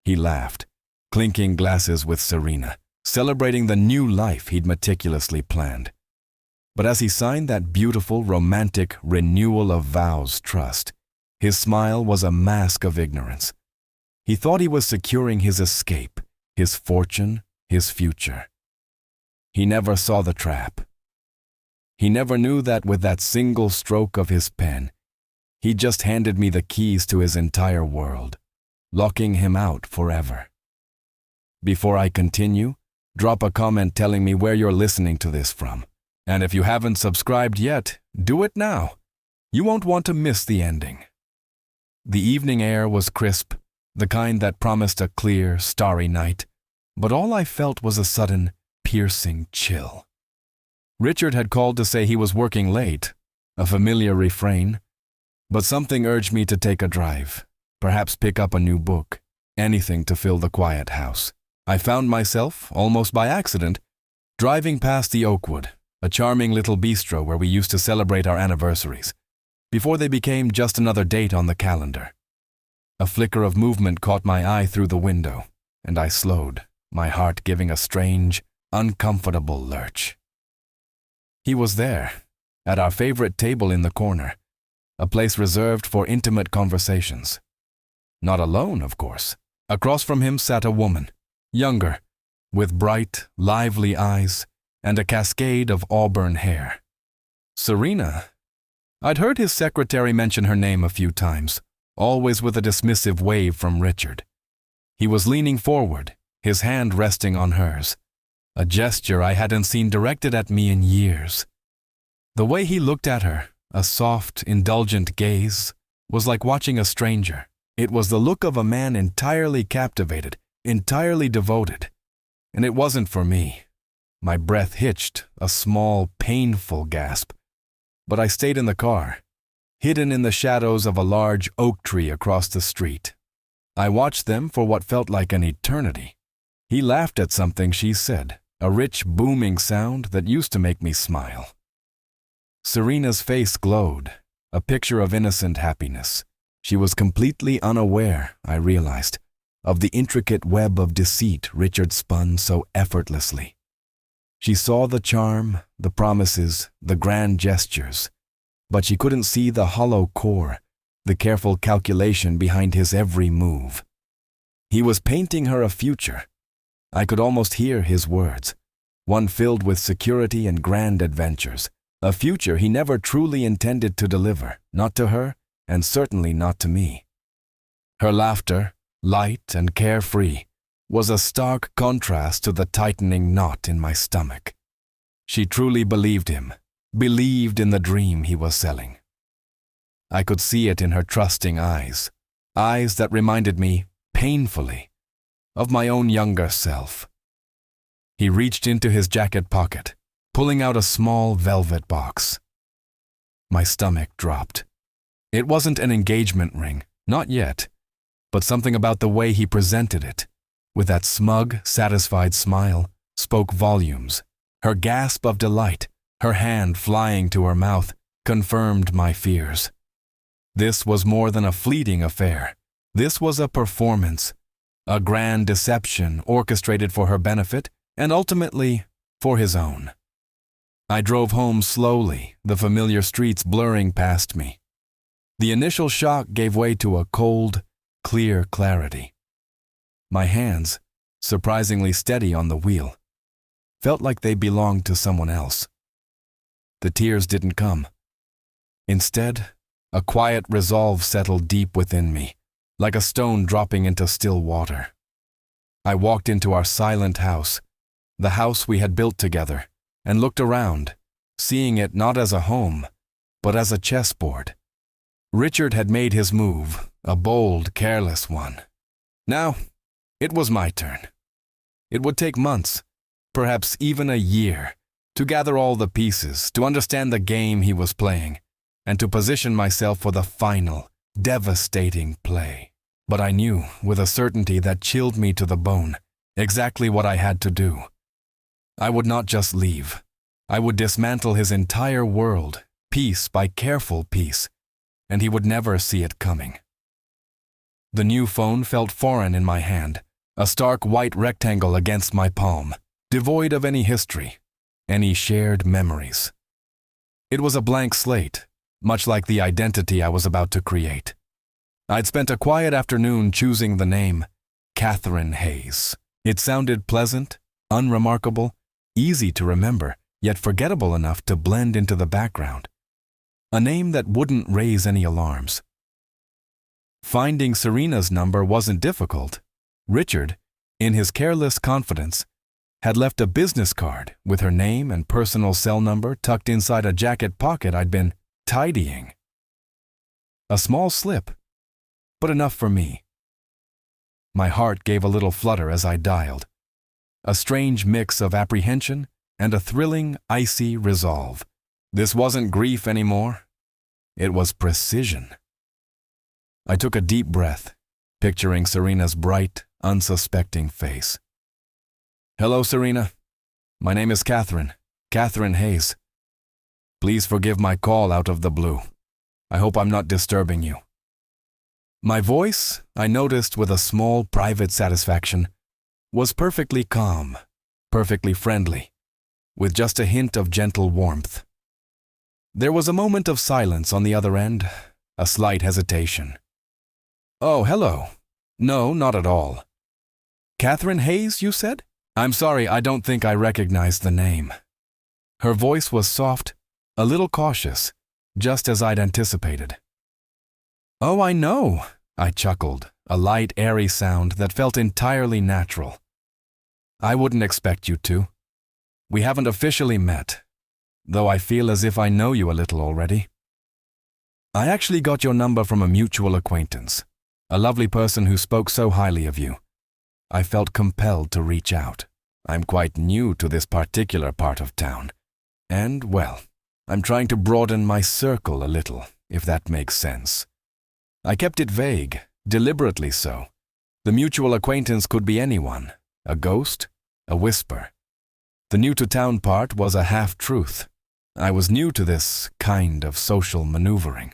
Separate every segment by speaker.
Speaker 1: He laughed, clinking glasses with Serena, celebrating the new life he'd meticulously planned. But as he signed that beautiful, romantic renewal of vows trust, his smile was a mask of ignorance. He thought he was securing his escape, his fortune, his future. He never saw the trap. He never knew that with that single stroke of his pen, he just handed me the keys to his entire world, locking him out forever. Before I continue, drop a comment telling me where you're listening to this from. And if you haven't subscribed yet, do it now. You won't want to miss the ending. The evening air was crisp, the kind that promised a clear, starry night, but all I felt was a sudden, piercing chill. Richard had called to say he was working late, a familiar refrain, but something urged me to take a drive, perhaps pick up a new book, anything to fill the quiet house. I found myself, almost by accident, driving past the Oakwood, a charming little bistro where we used to celebrate our anniversaries, before they became just another date on the calendar. A flicker of movement caught my eye through the window, and I slowed, my heart giving a strange, uncomfortable lurch. He was there, at our favorite table in the corner, a place reserved for intimate conversations. Not alone, of course. Across from him sat a woman, younger, with bright, lively eyes and a cascade of auburn hair. Serena. I'd heard his secretary mention her name a few times, always with a dismissive wave from Richard. He was leaning forward, his hand resting on hers, a gesture I hadn't seen directed at me in years. The way he looked at her, a soft, indulgent gaze, was like watching a stranger. It was the look of a man entirely captivated, entirely devoted. And it wasn't for me. My breath hitched, a small, painful gasp. But I stayed in the car, hidden in the shadows of a large oak tree across the street. I watched them for what felt like an eternity. He laughed at something she said, a rich, booming sound that used to make me smile. Serena's face glowed, a picture of innocent happiness. She was completely unaware, I realized, of the intricate web of deceit Richard spun so effortlessly. She saw the charm, the promises, the grand gestures, but she couldn't see the hollow core, the careful calculation behind his every move. He was painting her a future. I could almost hear his words, one filled with security and grand adventures, a future he never truly intended to deliver, not to her, and certainly not to me. Her laughter, light and carefree, was a stark contrast to the tightening knot in my stomach. She truly believed him, believed in the dream he was selling. I could see it in her trusting eyes, eyes that reminded me, painfully, of my own younger self. He reached into his jacket pocket, pulling out a small velvet box. My stomach dropped. It wasn't an engagement ring, not yet, but something about the way he presented it, with that smug, satisfied smile, spoke volumes. Her gasp of delight, her hand flying to her mouth, confirmed my fears. This was more than a fleeting affair. This was a performance, a grand deception orchestrated for her benefit and ultimately for his own. I drove home slowly, the familiar streets blurring past me. The initial shock gave way to a cold, clear clarity. My hands, surprisingly steady on the wheel, felt like they belonged to someone else. The tears didn't come. Instead, a quiet resolve settled deep within me, like a stone dropping into still water. I walked into our silent house, the house we had built together, and looked around, seeing it not as a home, but as a chessboard. Richard had made his move, a bold, careless one. Now, it was my turn. It would take months, perhaps even a year, to gather all the pieces, to understand the game he was playing, and to position myself for the final, devastating play. But I knew, with a certainty that chilled me to the bone, exactly what I had to do. I would not just leave. I would dismantle his entire world, piece by careful piece, and he would never see it coming. The new phone felt foreign in my hand, a stark white rectangle against my palm, devoid of any history, any shared memories. It was a blank slate, much like the identity I was about to create. I'd spent a quiet afternoon choosing the name Catherine Hayes. It sounded pleasant, unremarkable, easy to remember, yet forgettable enough to blend into the background. A name that wouldn't raise any alarms. Finding Serena's number wasn't difficult. Richard, in his careless confidence, had left a business card with her name and personal cell number tucked inside a jacket pocket I'd been tidying. A small slip, but enough for me. My heart gave a little flutter as I dialed, a strange mix of apprehension and a thrilling, icy resolve. This wasn't grief anymore. It was precision. I took a deep breath, picturing Serena's bright, unsuspecting face. "Hello, Serena. My name is Catherine Hayes. Please forgive my call out of the blue. I hope I'm not disturbing you." My voice, I noticed with a small private satisfaction, was perfectly calm, perfectly friendly, with just a hint of gentle warmth. There was a moment of silence on the other end, a slight hesitation. "Oh, hello. No, not at all. Catherine Hayes, you said? I'm sorry, I don't think I recognized the name." Her voice was soft, a little cautious, just as I'd anticipated. "Oh, I know," I chuckled, a light, airy sound that felt entirely natural. "I wouldn't expect you to. We haven't officially met, though I feel as if I know you a little already. I actually got your number from a mutual acquaintance, a lovely person who spoke so highly of you. I felt compelled to reach out. I'm quite new to this particular part of town, and, well, I'm trying to broaden my circle a little, if that makes sense." I kept it vague, deliberately so. The mutual acquaintance could be anyone, a ghost, a whisper. The new-to-town part was a half-truth. I was new to this kind of social maneuvering.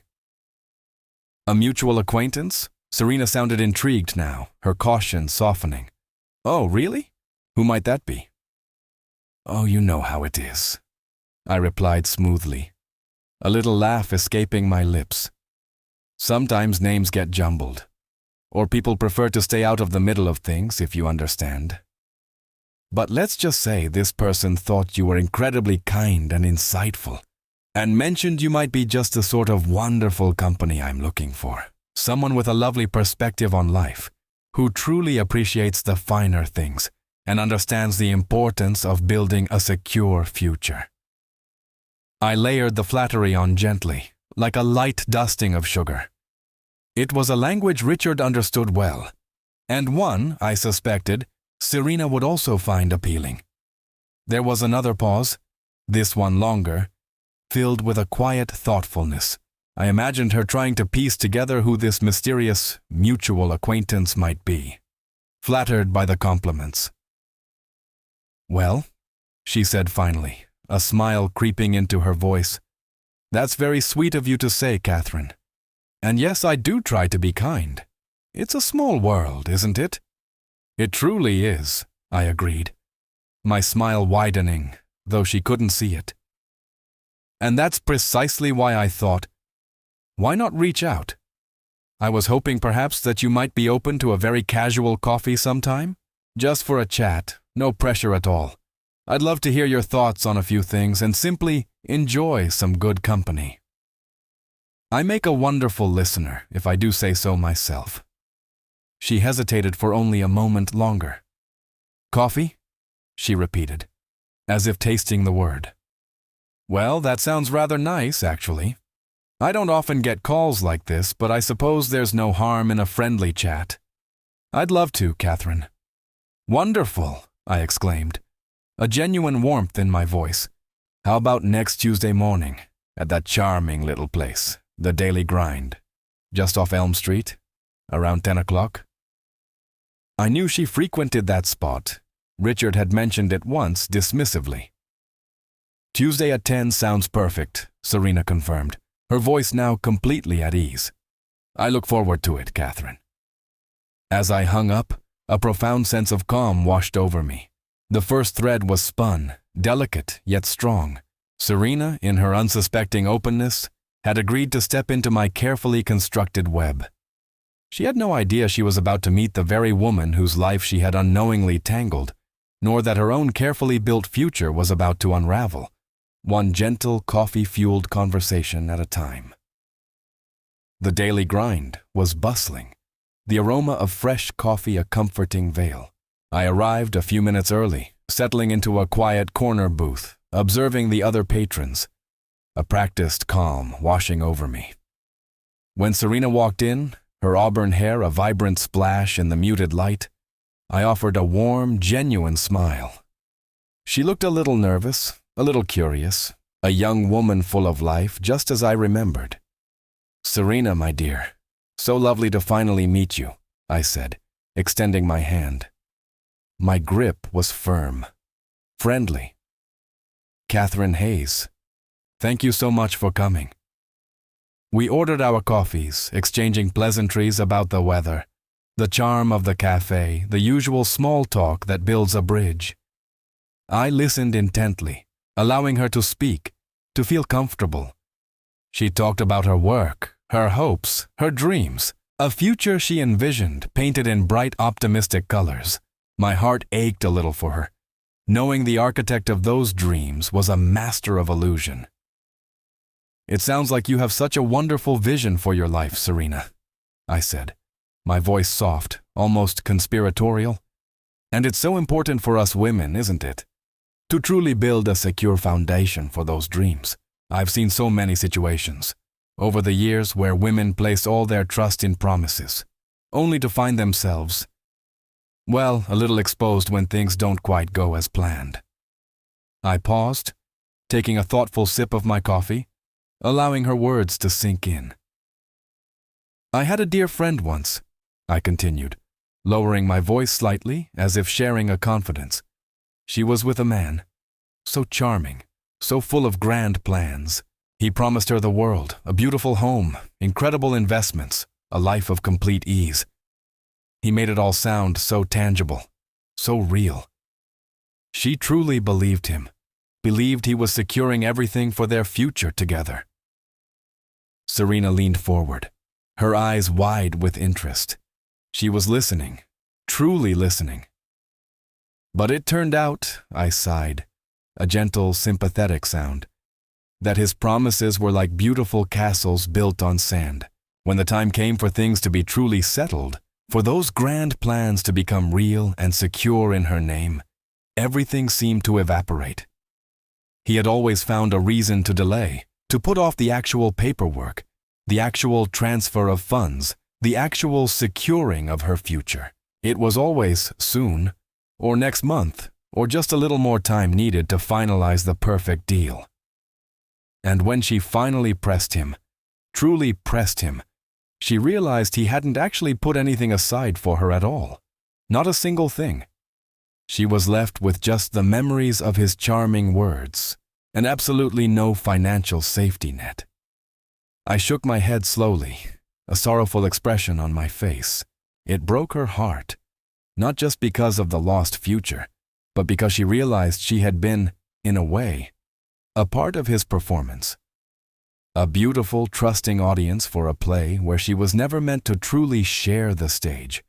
Speaker 1: "A mutual acquaintance?" Serena sounded intrigued now, her caution softening. "Oh, really? Who might that be?" "Oh, you know how it is," I replied smoothly, a little laugh escaping my lips. Sometimes names get jumbled, or people prefer to stay out of the middle of things, if you understand. But let's just say this person thought you were incredibly kind and insightful, and mentioned you might be just the sort of wonderful company I'm looking for. Someone with a lovely perspective on life, who truly appreciates the finer things and understands the importance of building a secure future. I layered the flattery on gently, like a light dusting of sugar. It was a language Richard understood well, and one, I suspected, Serena would also find appealing. There was another pause, this one longer, filled with a quiet thoughtfulness. I imagined her trying to piece together who this mysterious, mutual acquaintance might be, flattered by the compliments. "Well," she said finally, a smile creeping into her voice, "that's very sweet of you to say, Catherine. And yes, I do try to be kind. It's a small world, isn't it?" "It truly is," I agreed, my smile widening, though she couldn't see it. "And that's precisely why I thought, why not reach out? I was hoping perhaps that you might be open to a very casual coffee sometime, just for a chat, no pressure at all. I'd love to hear your thoughts on a few things and simply enjoy some good company. I make a wonderful listener, if I do say so myself." She hesitated for only a moment longer. "Coffee?" she repeated, as if tasting the word. "Well, that sounds rather nice, actually. I don't often get calls like this, but I suppose there's no harm in a friendly chat. I'd love to, Catherine." "Wonderful," I exclaimed, a genuine warmth in my voice. "How about next Tuesday morning, at that charming little place, the Daily Grind, just off Elm Street, around 10 o'clock? I knew she frequented that spot. Richard had mentioned it once dismissively. "Tuesday at 10 sounds perfect," Serena confirmed, her voice now completely at ease. "I look forward to it, Catherine." As I hung up, a profound sense of calm washed over me. The first thread was spun, delicate yet strong. Serena, in her unsuspecting openness, had agreed to step into my carefully constructed web. She had no idea she was about to meet the very woman whose life she had unknowingly tangled, nor that her own carefully built future was about to unravel, one gentle, coffee-fueled conversation at a time. The daily grind was bustling, the aroma of fresh coffee a comforting veil. I arrived a few minutes early, settling into a quiet corner booth, observing the other patrons, a practiced calm washing over me. When Serena walked in, her auburn hair a vibrant splash in the muted light, I offered a warm, genuine smile. She looked a little nervous, a little curious, a young woman full of life, just as I remembered. "Serena, my dear, so lovely to finally meet you," I said, extending my hand. My grip was firm, friendly. "Catherine Hayes, thank you so much for coming." We ordered our coffees, exchanging pleasantries about the weather, the charm of the cafe, the usual small talk that builds a bridge. I listened intently, allowing her to speak, to feel comfortable. She talked about her work, her hopes, her dreams, a future she envisioned painted in bright, optimistic colors. My heart ached a little for her, knowing the architect of those dreams was a master of illusion. "It sounds like you have such a wonderful vision for your life, Serena," I said, my voice soft, almost conspiratorial. "And it's so important for us women, isn't it? To truly build a secure foundation for those dreams. I've seen so many situations over the years where women place all their trust in promises, only to find themselves, well, a little exposed when things don't quite go as planned." I paused, taking a thoughtful sip of my coffee, allowing her words to sink in. "I had a dear friend once," I continued, lowering my voice slightly as if sharing a confidence. "She was with a man, so charming, so full of grand plans. He promised her the world, a beautiful home, incredible investments, a life of complete ease. He made it all sound so tangible, so real. She truly believed him, believed he was securing everything for their future together." Serena leaned forward, her eyes wide with interest. She was listening, truly listening. "But it turned out," I sighed, a gentle, sympathetic sound, "that his promises were like beautiful castles built on sand. When the time came for things to be truly settled, for those grand plans to become real and secure in her name, everything seemed to evaporate. He had always found a reason to delay, to put off the actual paperwork, the actual transfer of funds, the actual securing of her future. It was always soon, or next month, or just a little more time needed to finalize the perfect deal. And when she finally pressed him, truly pressed him, she realized he hadn't actually put anything aside for her at all. Not a single thing. She was left with just the memories of his charming words, and absolutely no financial safety net. I shook my head slowly, a sorrowful expression on my face. It broke her heart, not just because of the lost future, but because she realized she had been, in a way, a part of his performance. A beautiful, trusting audience for a play where she was never meant to truly share the stage,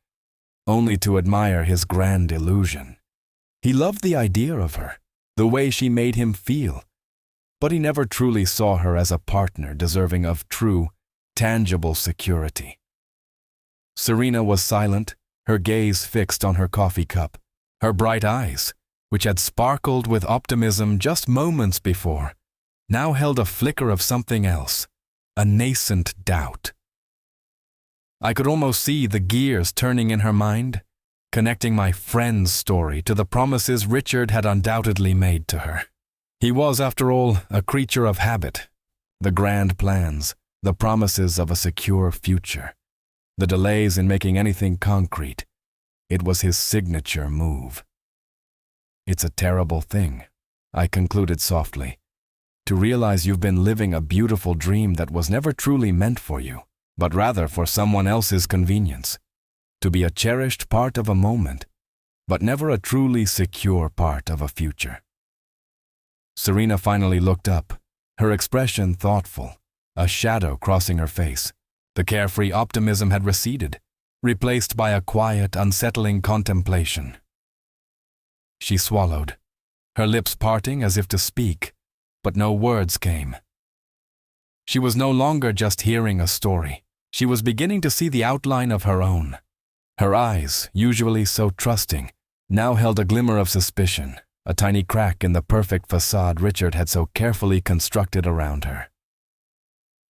Speaker 1: only to admire his grand illusion. He loved the idea of her, the way she made him feel, but he never truly saw her as a partner deserving of true, tangible security. Serena was silent, her gaze fixed on her coffee cup. Her bright eyes, which had sparkled with optimism just moments before, now held a flicker of something else, a nascent doubt. I could almost see the gears turning in her mind, connecting my friend's story to the promises Richard had undoubtedly made to her. He was, after all, a creature of habit. The grand plans, the promises of a secure future, the delays in making anything concrete. It was his signature move. "It's a terrible thing," I concluded softly, "to realize you've been living a beautiful dream that was never truly meant for you, but rather for someone else's convenience. to be a cherished part of a moment, but never a truly secure part of a future. Serena finally looked up, her expression thoughtful, a shadow crossing her face. The carefree optimism had receded, replaced by a quiet, unsettling contemplation. She swallowed, her lips parting as if to speak, but no words came. She was no longer just hearing a story. She was beginning to see the outline of her own. Her eyes, usually so trusting, now held a glimmer of suspicion, a tiny crack in the perfect facade Richard had so carefully constructed around her.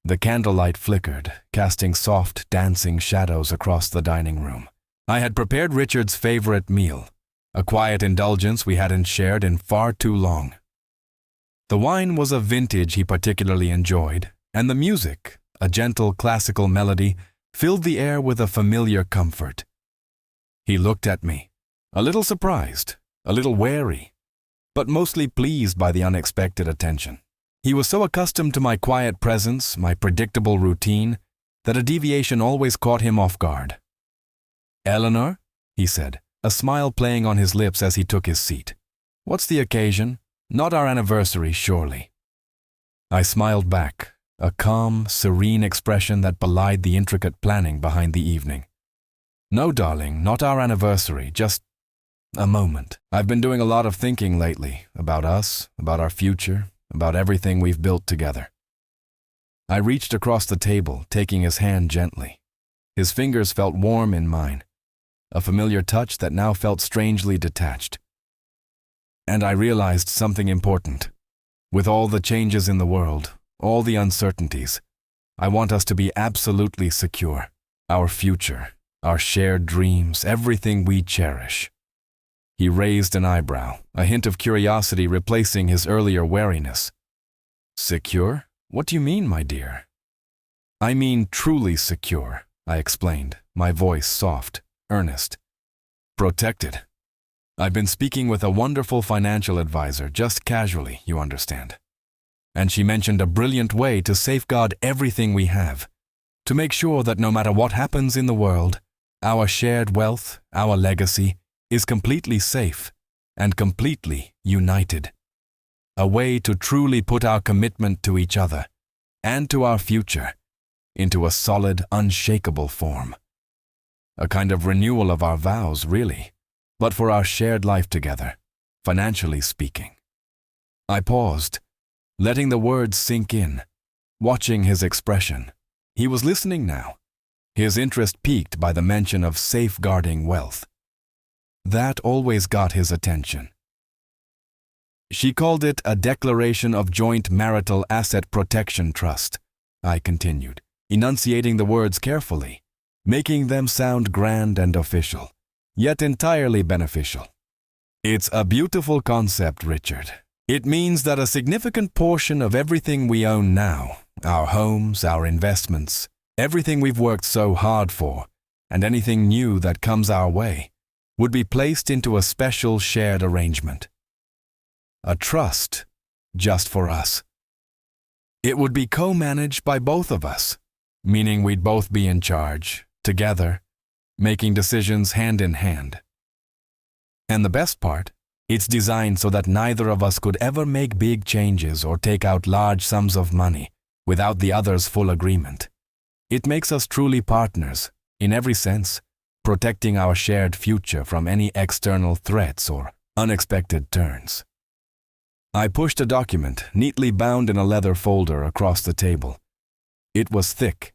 Speaker 1: The candlelight flickered, casting soft, dancing shadows across the dining room. I had prepared Richard's favorite meal, a quiet indulgence we hadn't shared in far too long. The wine was a vintage he particularly enjoyed, and the music, a gentle classical melody, filled the air with a familiar comfort. He looked at me, a little surprised, a little wary, but mostly pleased by the unexpected attention. He was so accustomed to my quiet presence, my predictable routine, that a deviation always caught him off guard. "Eleanor," he said, a smile playing on his lips as he took his seat. "What's the occasion? Not our anniversary, surely." I smiled back, a calm, serene expression that belied the intricate planning behind the evening. "No, darling, not our anniversary, just a moment. I've been doing a lot of thinking lately, about us, about our future, about everything we've built together." I reached across the table, taking his hand gently. His fingers felt warm in mine, a familiar touch that now felt strangely detached. And I realized something important. With all the changes in the world, all the uncertainties, I want us to be absolutely secure. Our future, our shared dreams, everything we cherish. He raised an eyebrow, a hint of curiosity replacing his earlier wariness. "Secure? What do you mean, my dear?" "I mean truly secure," I explained, my voice soft, earnest. "Protected. I've been speaking with a wonderful financial advisor, just casually, you understand. And she mentioned a brilliant way to safeguard everything we have, to make sure that no matter what happens in the world, our shared wealth, our legacy, is completely safe and completely united. A way to truly put our commitment to each other and to our future into a solid, unshakable form. A kind of renewal of our vows, really, but for our shared life together, financially speaking." I paused, letting the words sink in, watching his expression. He was listening now, his interest piqued by the mention of safeguarding wealth. That always got his attention. "She called it a declaration of joint marital asset protection trust," I continued, enunciating the words carefully, making them sound grand and official, yet entirely beneficial. "It's a beautiful concept, Richard. It means that a significant portion of everything we own now, our homes, our investments, everything we've worked so hard for, and anything new that comes our way, would be placed into a special shared arrangement. A trust, just for us. It would be co-managed by both of us, meaning we'd both be in charge, together, making decisions hand in hand. And the best part, it's designed so that neither of us could ever make big changes or take out large sums of money without the other's full agreement. It makes us truly partners, in every sense, protecting our shared future from any external threats or unexpected turns. I pushed a document, neatly bound in a leather folder, across the table. It was thick,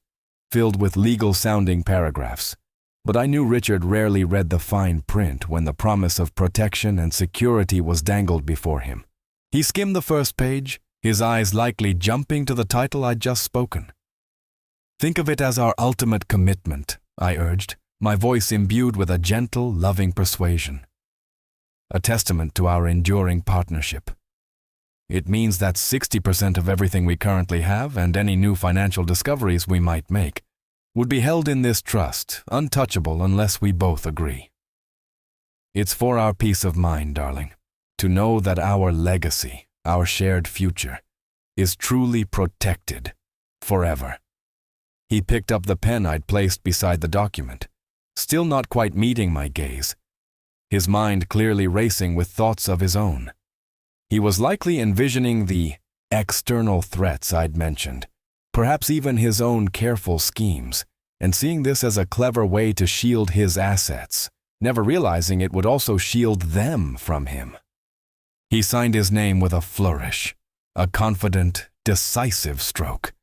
Speaker 1: filled with legal-sounding paragraphs, but I knew Richard rarely read the fine print when the promise of protection and security was dangled before him. He skimmed the first page, his eyes likely jumping to the title I'd just spoken. "Think of it as our ultimate commitment," I urged, my voice imbued with a gentle, loving persuasion. "A testament to our enduring partnership. It means that 60% of everything we currently have and any new financial discoveries we might make would be held in this trust, untouchable unless we both agree. It's for our peace of mind, darling, to know that our legacy, our shared future, is truly protected forever." He picked up the pen I'd placed beside the document, still not quite meeting my gaze, his mind clearly racing with thoughts of his own. He was likely envisioning the external threats I'd mentioned, perhaps even his own careful schemes, and seeing this as a clever way to shield his assets, never realizing it would also shield them from him. He signed his name with a flourish, a confident, decisive stroke,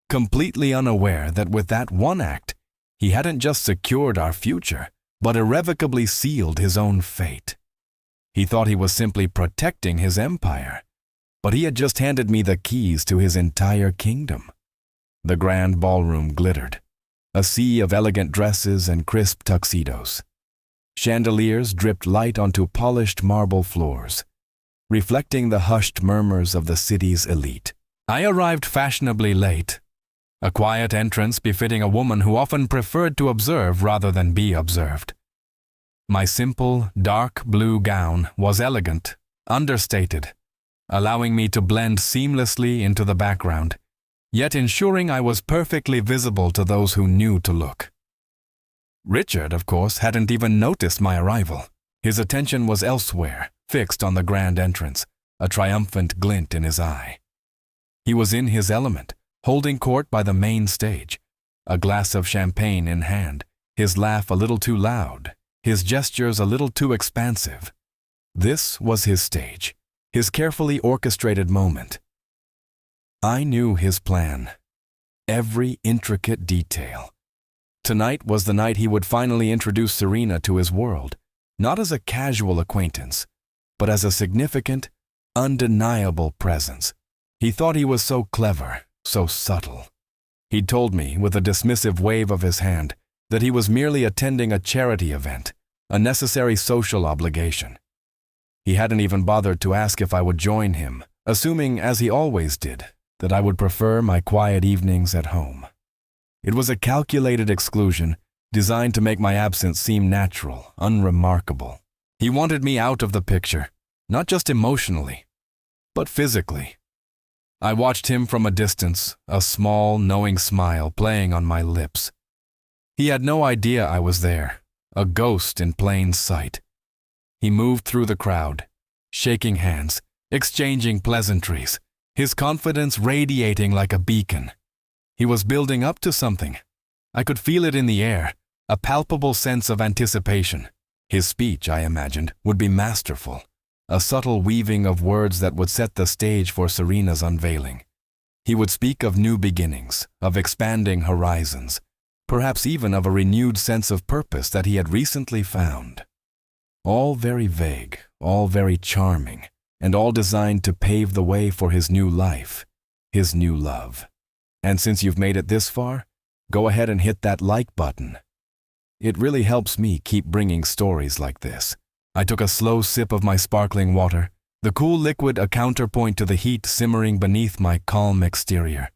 Speaker 1: completely unaware that with that one act, he hadn't just secured our future, but irrevocably sealed his own fate. He thought he was simply protecting his empire, but he had just handed me the keys to his entire kingdom. The grand ballroom glittered, a sea of elegant dresses and crisp tuxedos. Chandeliers dripped light onto polished marble floors, reflecting the hushed murmurs of the city's elite. I arrived fashionably late, a quiet entrance befitting a woman who often preferred to observe rather than be observed. My simple, dark blue gown was elegant, understated, allowing me to blend seamlessly into the background, yet ensuring I was perfectly visible to those who knew to look. Richard, of course, hadn't even noticed my arrival. His attention was elsewhere, fixed on the grand entrance, a triumphant glint in his eye. He was in his element, holding court by the main stage, a glass of champagne in hand, his laugh a little too loud, his gestures a little too expansive. This was his stage, his carefully orchestrated moment. I knew his plan, every intricate detail. Tonight was the night he would finally introduce Serena to his world, not as a casual acquaintance, but as a significant, undeniable presence. He thought he was so clever, so subtle. He'd told me, with a dismissive wave of his hand, that he was merely attending a charity event, a necessary social obligation. He hadn't even bothered to ask if I would join him, assuming, as he always did, that I would prefer my quiet evenings at home. It was a calculated exclusion, designed to make my absence seem natural, unremarkable. He wanted me out of the picture, not just emotionally, but physically. I watched him from a distance, a small, knowing smile playing on my lips. He had no idea I was there, a ghost in plain sight. He moved through the crowd, shaking hands, exchanging pleasantries, his confidence radiating like a beacon. He was building up to something. I could feel it in the air, a palpable sense of anticipation. His speech, I imagined, would be masterful, a subtle weaving of words that would set the stage for Serena's unveiling. He would speak of new beginnings, of expanding horizons, perhaps even of a renewed sense of purpose that he had recently found. All very vague, all very charming, and all designed to pave the way for his new life, his new love. And since you've made it this far, go ahead and hit that like button. It really helps me keep bringing stories like this. I took a slow sip of my sparkling water, the cool liquid a counterpoint to the heat simmering beneath my calm exterior.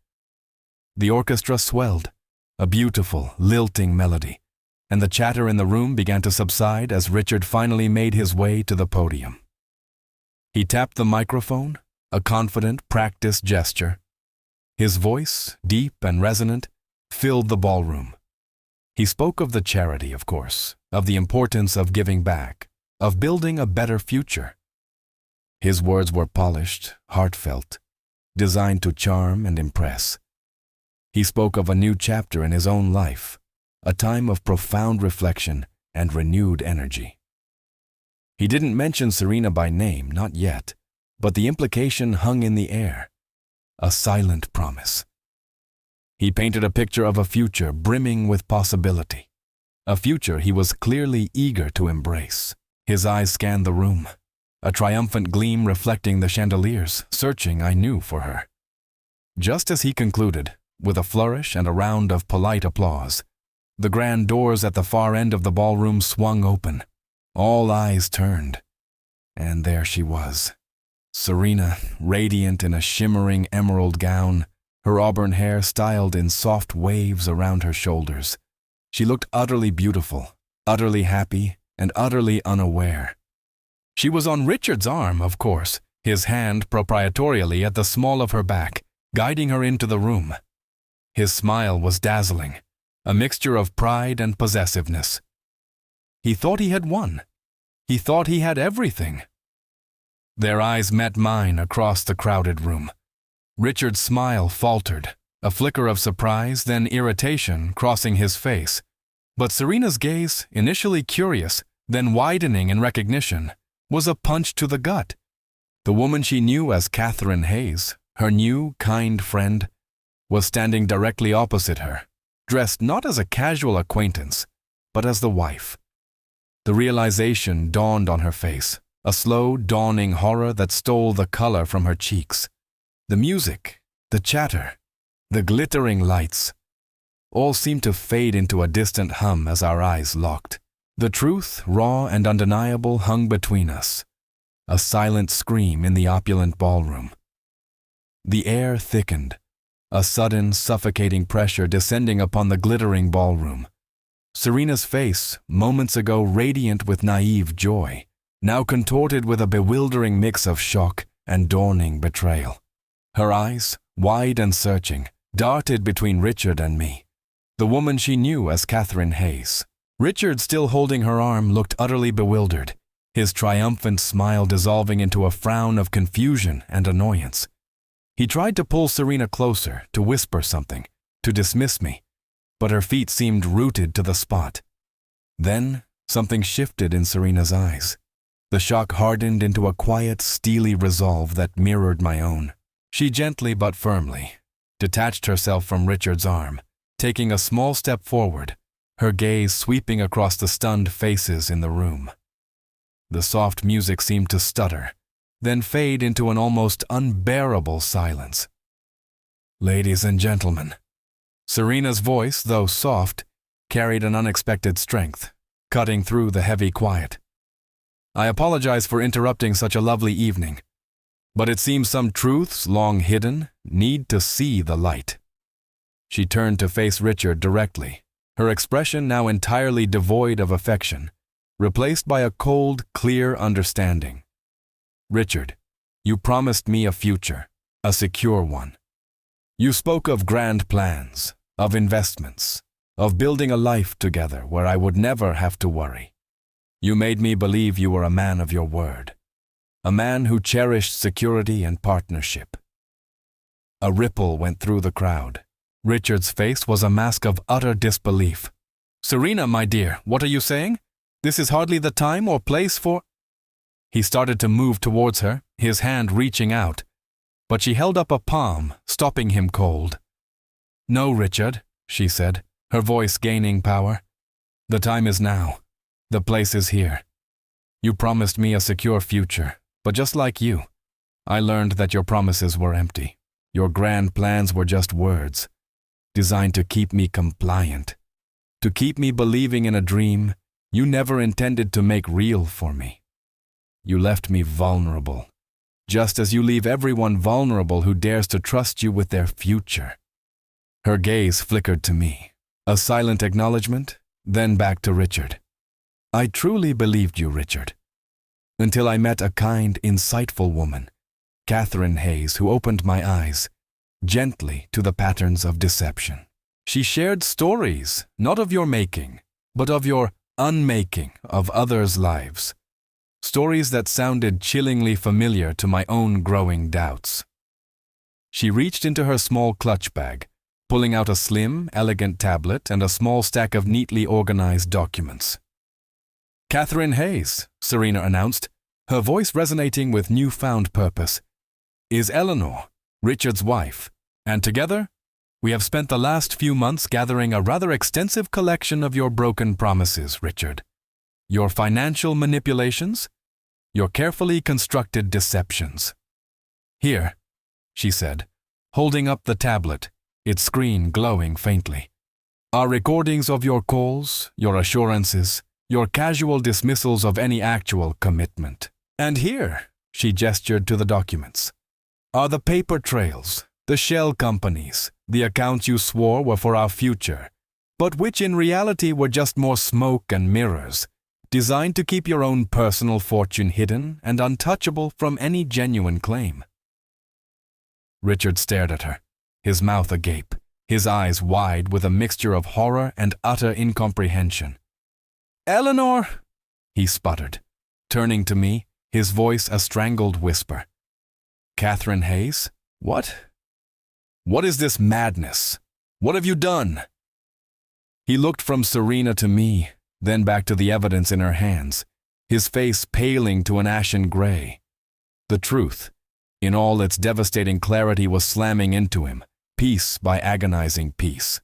Speaker 1: The orchestra swelled, a beautiful, lilting melody, and the chatter in the room began to subside as Richard finally made his way to the podium. He tapped the microphone, a confident, practiced gesture. His voice, deep and resonant, filled the ballroom. He spoke of the charity, of course, of the importance of giving back, of building a better future. His words were polished, heartfelt, designed to charm and impress. He spoke of a new chapter in his own life, a time of profound reflection and renewed energy. He didn't mention Serena by name, not yet, but the implication hung in the air, a silent promise. He painted a picture of a future brimming with possibility, a future he was clearly eager to embrace. His eyes scanned the room, a triumphant gleam reflecting the chandeliers, searching, I knew, for her. Just as he concluded, with a flourish and a round of polite applause, the grand doors at the far end of the ballroom swung open. All eyes turned, and there she was, Serena, radiant in a shimmering emerald gown, her auburn hair styled in soft waves around her shoulders. She looked utterly beautiful, utterly happy, and utterly unaware. She was on Richard's arm, of course, his hand proprietorially at the small of her back, guiding her into the room. His smile was dazzling, a mixture of pride and possessiveness, He thought he had won. He thought he had everything. Their eyes met mine across the crowded room. Richard's smile faltered, a flicker of surprise, then irritation crossing his face. But Serena's gaze, initially curious, then widening in recognition, was a punch to the gut. The woman she knew as Catherine Hayes, her new, kind friend, was standing directly opposite her, dressed not as a casual acquaintance, but as the wife. The realization dawned on her face, a slow, dawning horror that stole the color from her cheeks. The music, the chatter, the glittering lights, all seemed to fade into a distant hum as our eyes locked. The truth, raw and undeniable, hung between us, a silent scream in the opulent ballroom. The air thickened, a sudden, suffocating pressure descending upon the glittering ballroom. Serena's face, moments ago radiant with naive joy, now contorted with a bewildering mix of shock and dawning betrayal. Her eyes, wide and searching, darted between Richard and me, the woman she knew as Catherine Hayes. Richard, still holding her arm, looked utterly bewildered, his triumphant smile dissolving into a frown of confusion and annoyance. He tried to pull Serena closer, to whisper something, to dismiss me, but her feet seemed rooted to the spot. Then, something shifted in Serena's eyes. The shock hardened into a quiet, steely resolve that mirrored my own. She gently but firmly detached herself from Richard's arm, taking a small step forward, her gaze sweeping across the stunned faces in the room. The soft music seemed to stutter, then fade into an almost unbearable silence. "Ladies and gentlemen," Serena's voice, though soft, carried an unexpected strength, cutting through the heavy quiet. "I apologize for interrupting such a lovely evening, but it seems some truths long hidden need to see the light." She turned to face Richard directly, her expression now entirely devoid of affection, replaced by a cold, clear understanding. "Richard, you promised me a future, a secure one. You spoke of grand plans, of investments, of building a life together where I would never have to worry. You made me believe you were a man of your word, a man who cherished security and partnership." A ripple went through the crowd. Richard's face was a mask of utter disbelief. "Serena, my dear, what are you saying? This is hardly the time or place for—" He started to move towards her, his hand reaching out, but she held up a palm, stopping him cold. "No, Richard," she said, her voice gaining power. "The time is now. The place is here. You promised me a secure future, but just like you, I learned that your promises were empty. Your grand plans were just words, designed to keep me compliant, to keep me believing in a dream you never intended to make real for me. You left me vulnerable, just as you leave everyone vulnerable who dares to trust you with their future." Her gaze flickered to me, a silent acknowledgement, then back to Richard. "I truly believed you, Richard, until I met a kind, insightful woman, Catherine Hayes, who opened my eyes, gently, to the patterns of deception. She shared stories, not of your making, but of your unmaking of others' lives. Stories that sounded chillingly familiar to my own growing doubts." She reached into her small clutch bag, pulling out a slim, elegant tablet and a small stack of neatly organized documents. "Catherine Hayes," Serena announced, her voice resonating with newfound purpose, "is Eleanor, Richard's wife, and together, we have spent the last few months gathering a rather extensive collection of your broken promises, Richard. Your financial manipulations, your carefully constructed deceptions. Here," she said, holding up the tablet, its screen glowing faintly, "are recordings of your calls, your assurances, your casual dismissals of any actual commitment. And here," she gestured to the documents, "are the paper trails, the shell companies, the accounts you swore were for our future, but which in reality were just more smoke and mirrors, designed to keep your own personal fortune hidden and untouchable from any genuine claim." Richard stared at her, his mouth agape, his eyes wide with a mixture of horror and utter incomprehension. Eleanor, he sputtered, turning to me, his voice a strangled whisper. Catherine Hayes? What? What is this madness? What have you done? He looked from Serena to me, then back to the evidence in her hands, his face paling to an ashen gray. The truth, in all its devastating clarity, was slamming into him, piece by agonizing piece.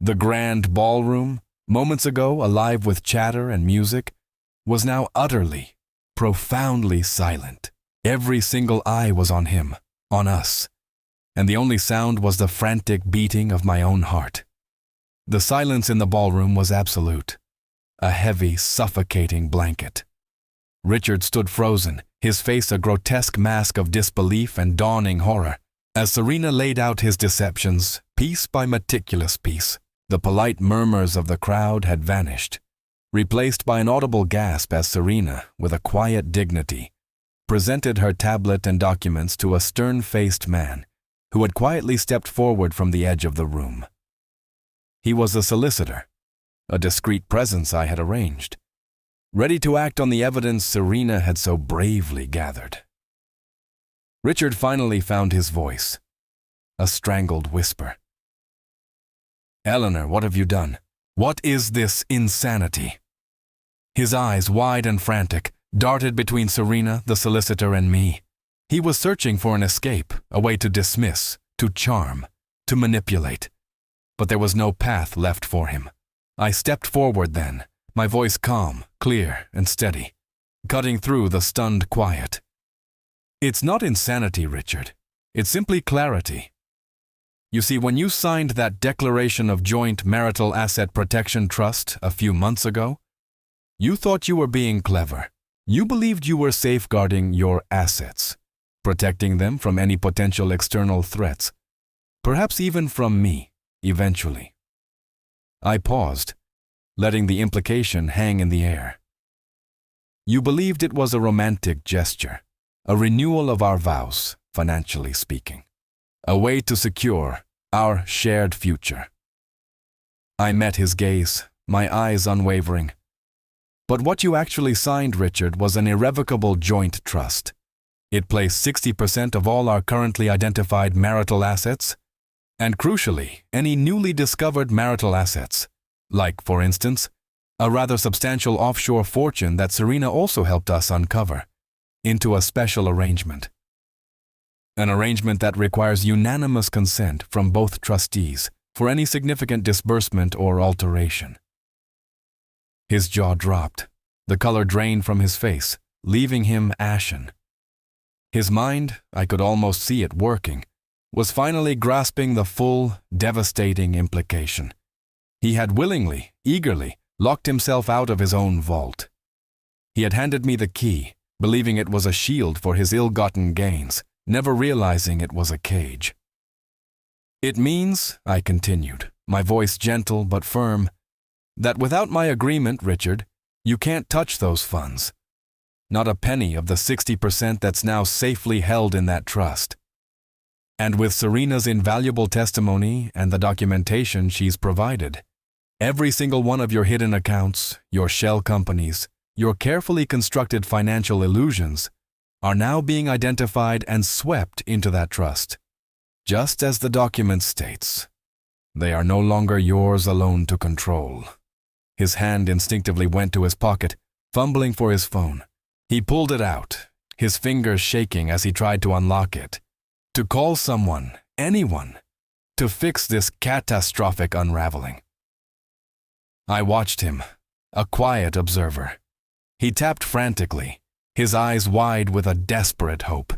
Speaker 1: The grand ballroom, moments ago alive with chatter and music, was now utterly, profoundly silent. Every single eye was on him, on us, and the only sound was the frantic beating of my own heart. The silence in the ballroom was absolute, a heavy, suffocating blanket. Richard stood frozen, his face a grotesque mask of disbelief and dawning horror. As Serena laid out his deceptions, piece by meticulous piece, the polite murmurs of the crowd had vanished, replaced by an audible gasp as Serena, with a quiet dignity, presented her tablet and documents to a stern-faced man who had quietly stepped forward from the edge of the room. He was a solicitor, a discreet presence I had arranged, ready to act on the evidence Serena had so bravely gathered. Richard finally found his voice, a strangled whisper. Eleanor, what have you done? What is this insanity? His eyes, wide and frantic, darted between Serena, the solicitor, and me. He was searching for an escape, a way to dismiss, to charm, to manipulate. But there was no path left for him. I stepped forward then, my voice calm, clear, and steady, cutting through the stunned quiet. It's not insanity, Richard. It's simply clarity. You see, when you signed that Declaration of Joint Marital Asset Protection Trust a few months ago, you thought you were being clever. You believed you were safeguarding your assets, protecting them from any potential external threats, perhaps even from me, eventually. I paused, letting the implication hang in the air. You believed it was a romantic gesture, a renewal of our vows, financially speaking, a way to secure our shared future. I met his gaze, my eyes unwavering. But what you actually signed, Richard, was an irrevocable joint trust. It placed 60% of all our currently identified marital assets, and crucially, any newly discovered marital assets, like, for instance, a rather substantial offshore fortune that Serena also helped us uncover, into a special arrangement. An arrangement that requires unanimous consent from both trustees for any significant disbursement or alteration. His jaw dropped, the color drained from his face, leaving him ashen. His mind, I could almost see it working, was finally grasping the full, devastating implication. He had willingly, eagerly, locked himself out of his own vault. He had handed me the key, believing it was a shield for his ill-gotten gains, never realizing it was a cage. It means, I continued, my voice gentle but firm, that without my agreement, Richard, you can't touch those funds. Not a penny of the 60% that's now safely held in that trust. And with Serena's invaluable testimony and the documentation she's provided, every single one of your hidden accounts, your shell companies, your carefully constructed financial illusions are now being identified and swept into that trust. Just as the document states, they are no longer yours alone to control. His hand instinctively went to his pocket, fumbling for his phone. He pulled it out, his fingers shaking as he tried to unlock it. To call someone, anyone, to fix this catastrophic unraveling. I watched him, a quiet observer. He tapped frantically, his eyes wide with a desperate hope.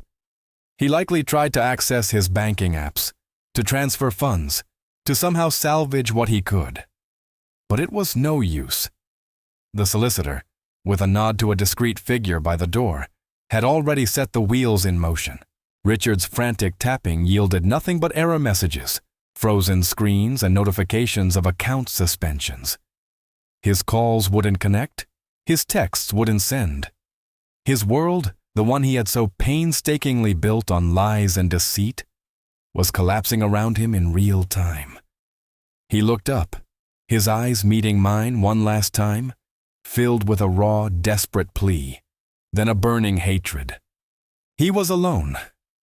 Speaker 1: He likely tried to access his banking apps, to transfer funds, to somehow salvage what he could. But it was no use. The solicitor, with a nod to a discreet figure by the door, had already set the wheels in motion. Richard's frantic tapping yielded nothing but error messages, frozen screens, and notifications of account suspensions. His calls wouldn't connect, his texts wouldn't send. His world, the one he had so painstakingly built on lies and deceit, was collapsing around him in real time. He looked up, his eyes meeting mine one last time, filled with a raw, desperate plea, then a burning hatred. He was alone,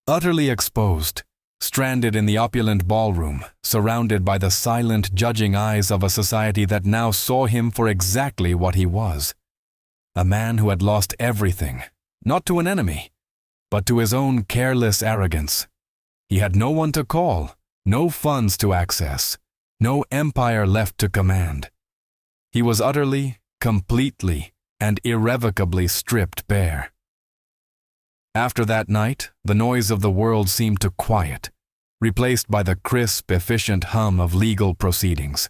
Speaker 1: utterly exposed, stranded in the opulent ballroom, surrounded by the silent, judging eyes of a society that now saw him for exactly what he was. A man who had lost everything, not to an enemy, but to his own careless arrogance. He had no one to call, no funds to access, no empire left to command. He was utterly, completely, and irrevocably stripped bare. After that night, the noise of the world seemed to quiet, replaced by the crisp, efficient hum of legal proceedings.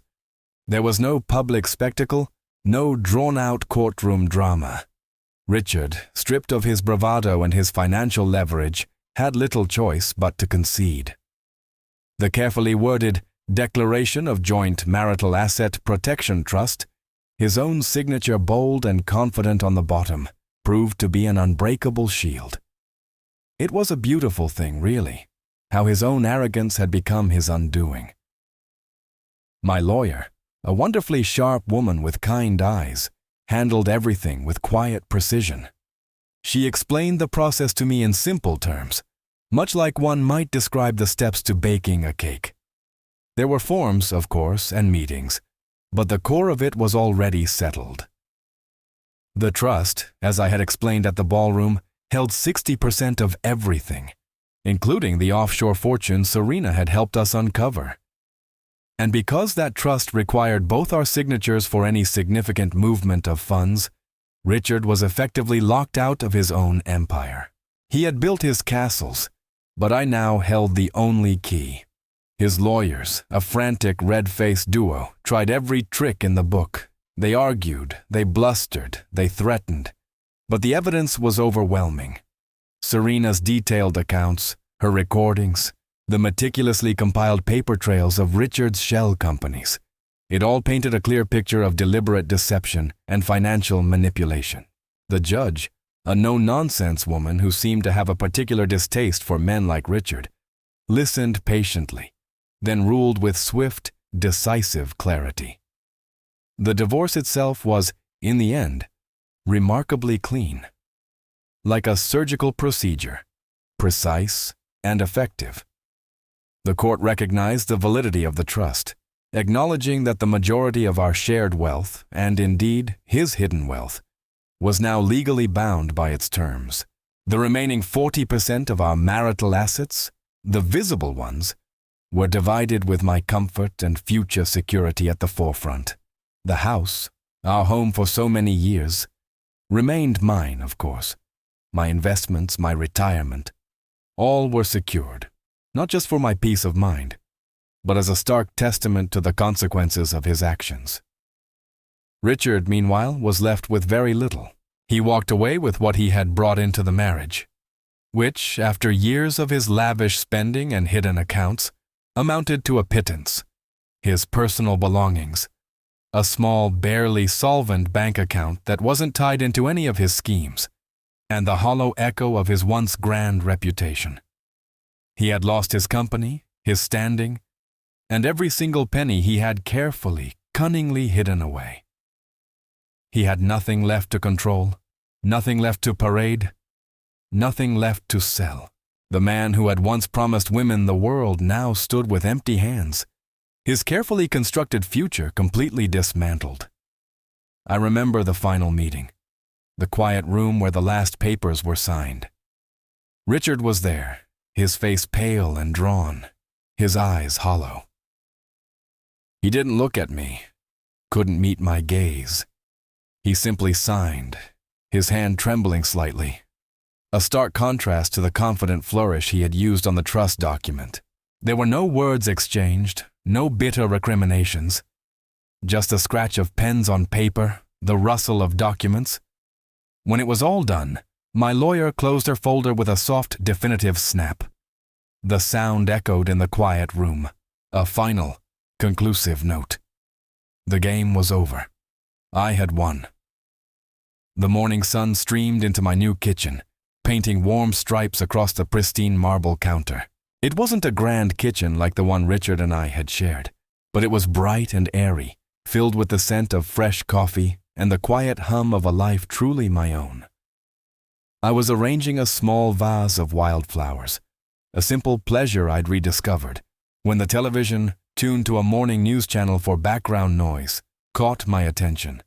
Speaker 1: There was no public spectacle, no drawn-out courtroom drama. Richard, stripped of his bravado and his financial leverage, had little choice but to concede. The carefully worded Declaration of Joint Marital Asset Protection Trust, his own signature bold and confident on the bottom, proved to be an unbreakable shield. It was a beautiful thing, really, how his own arrogance had become his undoing. My lawyer, a wonderfully sharp woman with kind eyes, handled everything with quiet precision. She explained the process to me in simple terms, much like one might describe the steps to baking a cake. There were forms, of course, and meetings, but the core of it was already settled. The trust, as I had explained at the ballroom, held 60% of everything, including the offshore fortune Serena had helped us uncover. And because that trust required both our signatures for any significant movement of funds, Richard was effectively locked out of his own empire. He had built his castles, but I now held the only key. His lawyers, a frantic red-faced duo, tried every trick in the book. They argued, they blustered, they threatened, but the evidence was overwhelming. Serena's detailed accounts, her recordings, the meticulously compiled paper trails of Richard's shell companies. It all painted a clear picture of deliberate deception and financial manipulation. The judge, a no-nonsense woman who seemed to have a particular distaste for men like Richard, listened patiently, then ruled with swift, decisive clarity. The divorce itself was, in the end, remarkably clean. Like a surgical procedure, precise and effective. The court recognized the validity of the trust, acknowledging that the majority of our shared wealth, and indeed his hidden wealth, was now legally bound by its terms. The remaining 40% of our marital assets, the visible ones, were divided with my comfort and future security at the forefront. The house, our home for so many years, remained mine, of course. My investments, my retirement, all were secured, not just for my peace of mind, but as a stark testament to the consequences of his actions. Richard, meanwhile, was left with very little. He walked away with what he had brought into the marriage, which, after years of his lavish spending and hidden accounts, amounted to a pittance. His personal belongings, a small, barely solvent bank account that wasn't tied into any of his schemes, and the hollow echo of his once grand reputation. He had lost his company, his standing, and every single penny he had carefully, cunningly hidden away. He had nothing left to control, nothing left to parade, nothing left to sell. The man who had once promised women the world now stood with empty hands, his carefully constructed future completely dismantled. I remember the final meeting, the quiet room where the last papers were signed. Richard was there, his face pale and drawn, his eyes hollow. He didn't look at me, couldn't meet my gaze. He simply signed, his hand trembling slightly, a stark contrast to the confident flourish he had used on the trust document. There were no words exchanged, no bitter recriminations, just a scratch of pens on paper, the rustle of documents. When it was all done, my lawyer closed her folder with a soft, definitive snap. The sound echoed in the quiet room, a final, conclusive note. The game was over. I had won. The morning sun streamed into my new kitchen, painting warm stripes across the pristine marble counter. It wasn't a grand kitchen like the one Richard and I had shared, but it was bright and airy, filled with the scent of fresh coffee, and the quiet hum of a life truly my own. I was arranging a small vase of wildflowers, a simple pleasure I'd rediscovered, when the television, tuned to a morning news channel for background noise, caught my attention.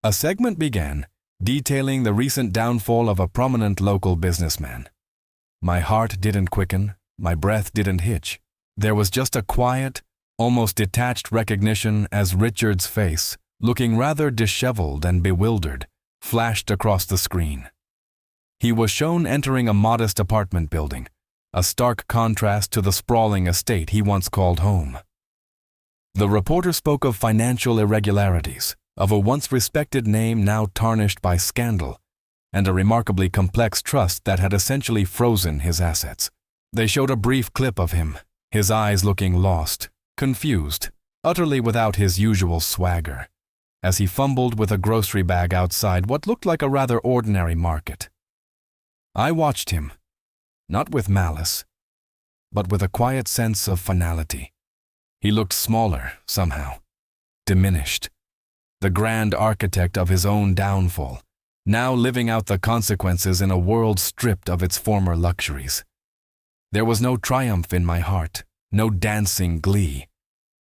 Speaker 1: A segment began, detailing the recent downfall of a prominent local businessman. My heart didn't quicken, my breath didn't hitch. There was just a quiet, almost detached recognition as Richard's face, looking rather disheveled and bewildered, flashed across the screen. He was shown entering a modest apartment building, a stark contrast to the sprawling estate he once called home. The reporter spoke of financial irregularities, of a once respected name now tarnished by scandal, and a remarkably complex trust that had essentially frozen his assets. They showed a brief clip of him, his eyes looking lost, confused, utterly without his usual swagger, as he fumbled with a grocery bag outside what looked like a rather ordinary market. I watched him, not with malice, but with a quiet sense of finality. He looked smaller, somehow, diminished, the grand architect of his own downfall, now living out the consequences in a world stripped of its former luxuries. There was no triumph in my heart, no dancing glee,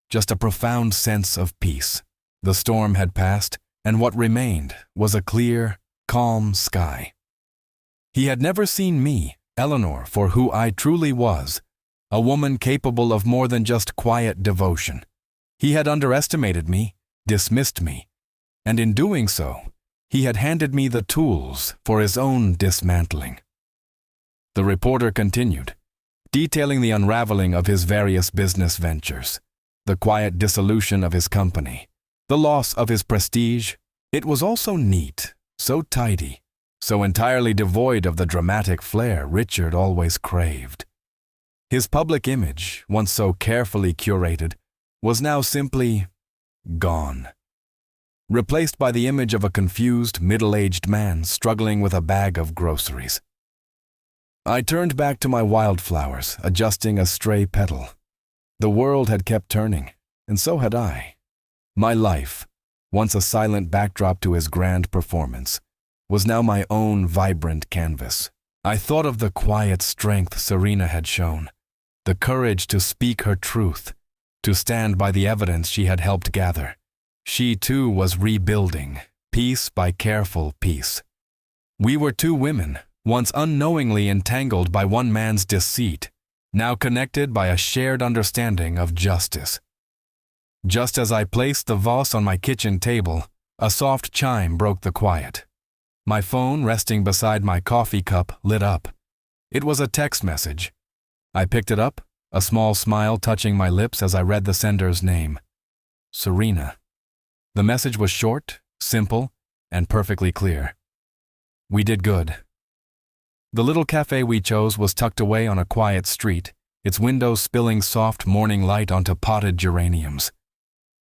Speaker 1: just a profound sense of peace. The storm had passed, and what remained was a clear, calm sky. He had never seen me, Eleanor, for who I truly was, a woman capable of more than just quiet devotion. He had underestimated me, dismissed me, and in doing so, he had handed me the tools for his own dismantling. The reporter continued, detailing the unraveling of his various business ventures, the quiet dissolution of his company, the loss of his prestige. It was all so neat, so tidy, so entirely devoid of the dramatic flair Richard always craved. His public image, once so carefully curated, was now simply gone, replaced by the image of a confused, middle-aged man struggling with a bag of groceries. I turned back to my wildflowers, adjusting a stray petal. The world had kept turning, and so had I. My life, once a silent backdrop to his grand performance, was now my own vibrant canvas. I thought of the quiet strength Serena had shown, the courage to speak her truth, to stand by the evidence she had helped gather. She too was rebuilding, piece by careful piece. We were two women, once unknowingly entangled by one man's deceit, now connected by a shared understanding of justice. Just as I placed the vase on my kitchen table, a soft chime broke the quiet. My phone, resting beside my coffee cup, lit up. It was a text message. I picked it up, a small smile touching my lips as I read the sender's name. Serena. The message was short, simple, and perfectly clear. We did good. The little cafe we chose was tucked away on a quiet street, its windows spilling soft morning light onto potted geraniums.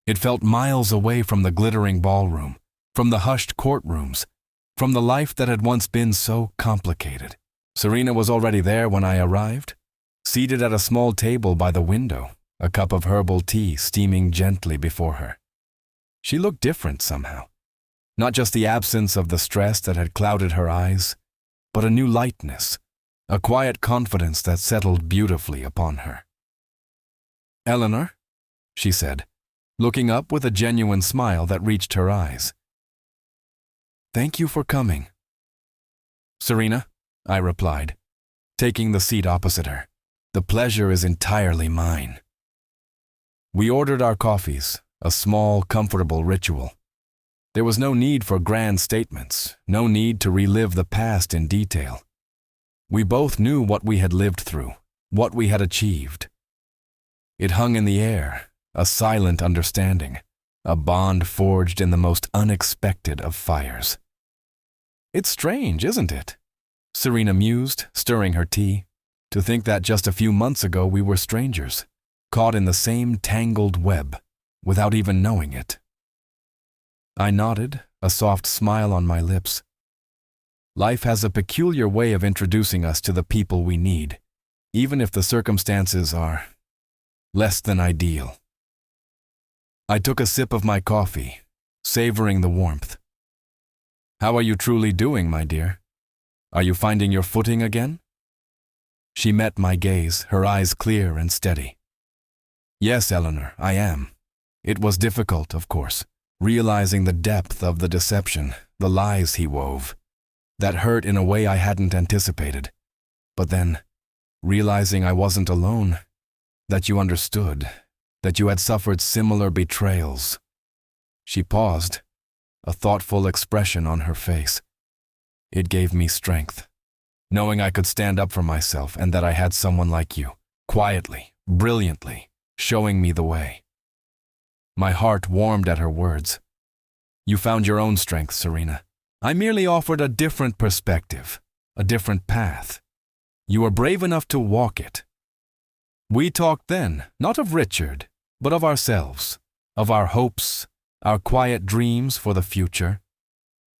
Speaker 1: It felt miles away from the glittering ballroom, from the hushed courtrooms, from the life that had once been so complicated. Serena was already there when I arrived, seated at a small table by the window, a cup of herbal tea steaming gently before her. She looked different somehow. Not just the absence of the stress that had clouded her eyes, but a new lightness, a quiet confidence that settled beautifully upon her. "Eleanor," she said, looking up with a genuine smile that reached her eyes. "Thank you for coming." "Serena," I replied, taking the seat opposite her. "The pleasure is entirely mine." We ordered our coffees, a small, comfortable ritual. There was no need for grand statements, no need to relive the past in detail. We both knew what we had lived through, what we had achieved. It hung in the air, a silent understanding, a bond forged in the most unexpected of fires. "It's strange, isn't it?" Serena mused, stirring her tea, "to think that just a few months ago we were strangers, caught in the same tangled web, without even knowing it." I nodded, a soft smile on my lips. Life has a peculiar way of introducing us to the people we need, even if the circumstances are less than ideal. I took a sip of my coffee, savoring the warmth. "How are you truly doing, my dear? Are you finding your footing again?" She met my gaze, her eyes clear and steady. "Yes, Eleanor, I am. It was difficult, of course, realizing the depth of the deception, the lies he wove. That hurt in a way I hadn't anticipated. But then, realizing I wasn't alone, that you understood, that you had suffered similar betrayals." She paused, a thoughtful expression on her face. It gave me strength, knowing I could stand up for myself and that I had someone like you, quietly, brilliantly, showing me the way. My heart warmed at her words. "You found your own strength, Serena. I merely offered a different perspective, a different path. You were brave enough to walk it." We talked then, not of Richard, but of ourselves, of our hopes, our quiet dreams for the future.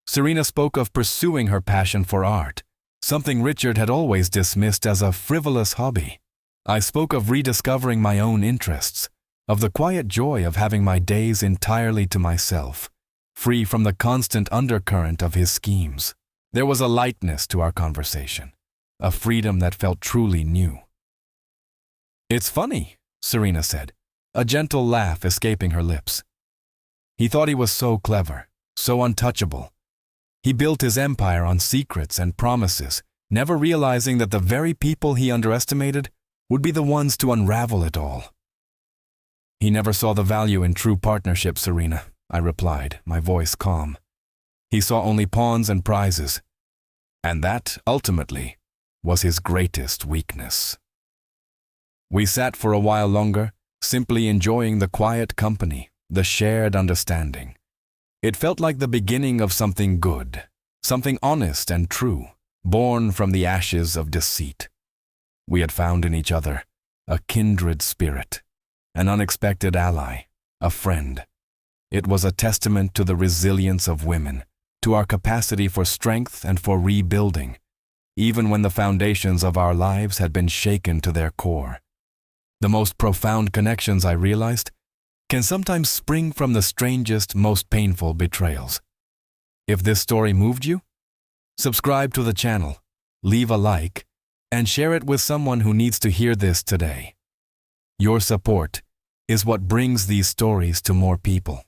Speaker 1: Serena spoke of pursuing her passion for art, something Richard had always dismissed as a frivolous hobby. I spoke of rediscovering my own interests, of the quiet joy of having my days entirely to myself, free from the constant undercurrent of his schemes. There was a lightness to our conversation, a freedom that felt truly new. "It's funny," Serena said, a gentle laugh escaping her lips. "He thought he was so clever, so untouchable. He built his empire on secrets and promises, never realizing that the very people he underestimated would be the ones to unravel it all." "He never saw the value in true partnership, Serena," I replied, my voice calm. "He saw only pawns and prizes. And that, ultimately, was his greatest weakness." We sat for a while longer, simply enjoying the quiet company, the shared understanding. It felt like the beginning of something good, something honest and true, born from the ashes of deceit. We had found in each other a kindred spirit, an unexpected ally, a friend. It was a testament to the resilience of women, to our capacity for strength and for rebuilding, even when the foundations of our lives had been shaken to their core. The most profound connections, I realized, can sometimes spring from the strangest, most painful betrayals. If this story moved you, subscribe to the channel, leave a like, and share it with someone who needs to hear this today. Your support is what brings these stories to more people.